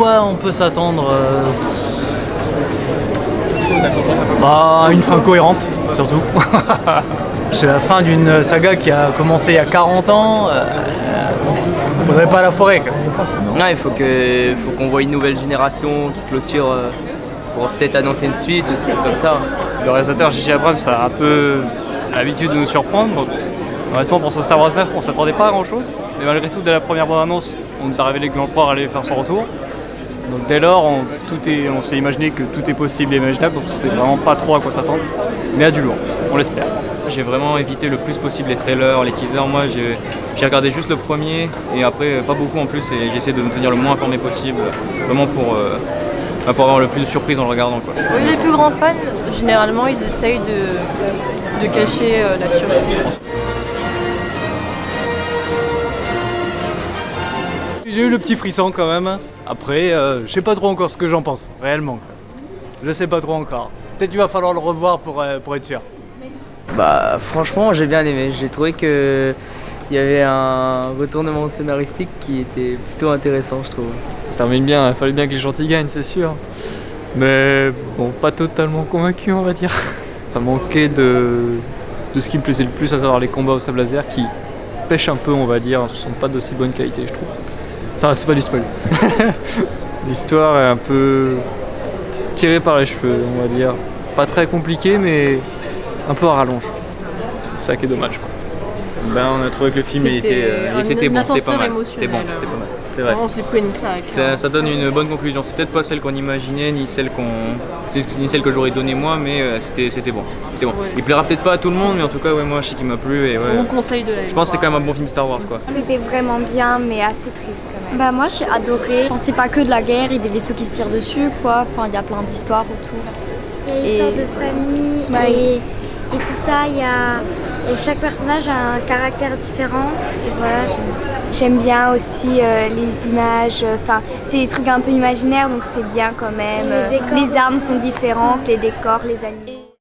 quoi on peut s'attendre à une fin cohérente, surtout. C'est la fin d'une saga qui a commencé il y a 40 ans. Faudrait pas la foirer. Non, il faut qu'on voit une nouvelle génération qui clôture pour peut-être annoncer une suite ou des trucs comme ça. Le réalisateur J.J. Abrams a un peu l'habitude de nous surprendre. Donc, honnêtement, pour ce Star Wars 9, on s'attendait pas à grand chose. Mais malgré tout, dès la première bande-annonce, on nous a révélé que l'Empereur allait faire son retour. Donc dès lors, on s'est imaginé que tout est possible et imaginable, donc c'est vraiment pas trop à quoi s'attendre. Mais à du lourd, on l'espère. J'ai vraiment évité le plus possible les trailers, les teasers. Moi, j'ai regardé juste le premier et après pas beaucoup en plus, et j'ai essayé de me tenir le moins informé possible, vraiment pour avoir le plus de surprises en le regardant, quoi. Les plus grands fans, généralement, ils essayent de cacher la surprise. J'ai eu le petit frisson quand même. Après, je sais pas trop encore ce que j'en pense, réellement. Je sais pas trop encore. Peut-être qu'il va falloir le revoir pour être sûr. Bah franchement, j'ai bien aimé. J'ai trouvé que il y avait un retournement scénaristique qui était plutôt intéressant, je trouve. Ça se termine bien, il fallait bien que les gentils gagnent, c'est sûr. Mais bon, pas totalement convaincu, on va dire. Ça manquait de ce qui me plaisait le plus, à savoir les combats au sabre laser qui pêchent un peu, on va dire. Ce sont pas de si bonne qualité, je trouve. Ça, c'est pas du spoil. L'histoire est un peu tirée par les cheveux, on va dire. Pas très compliqué, mais un peu à rallonge. C'est ça qui est dommage, quoi. Ben, on a trouvé que le film était bon, c'était pas mal. C'était bon, c'était pas mal. C'est vrai. On s'est pris une claque. Ça donne une bonne conclusion. C'est peut-être pas celle qu'on imaginait, ni celle que j'aurais donnée moi, mais c'était bon. C'était bon. Ouais, Il plaira peut-être pas à tout le monde, mais en tout cas, ouais, moi, je sais qu'il m'a plu. Et ouais, On vous conseille de l'aller. je pense que c'est quand même un bon film Star Wars, quoi. C'était vraiment bien, mais assez triste quand même. Bah moi j'ai adoré. Enfin, c'est pas que de la guerre et des vaisseaux qui se tirent dessus quoi. Enfin il y a plein d'histoires autour. Il y a l'histoire de famille et tout ça. Et chaque personnage a un caractère différent. Et voilà, j'aime bien aussi les images. Enfin, c'est des trucs un peu imaginaires, donc c'est bien quand même. Les armes sont différentes, les décors, les animaux.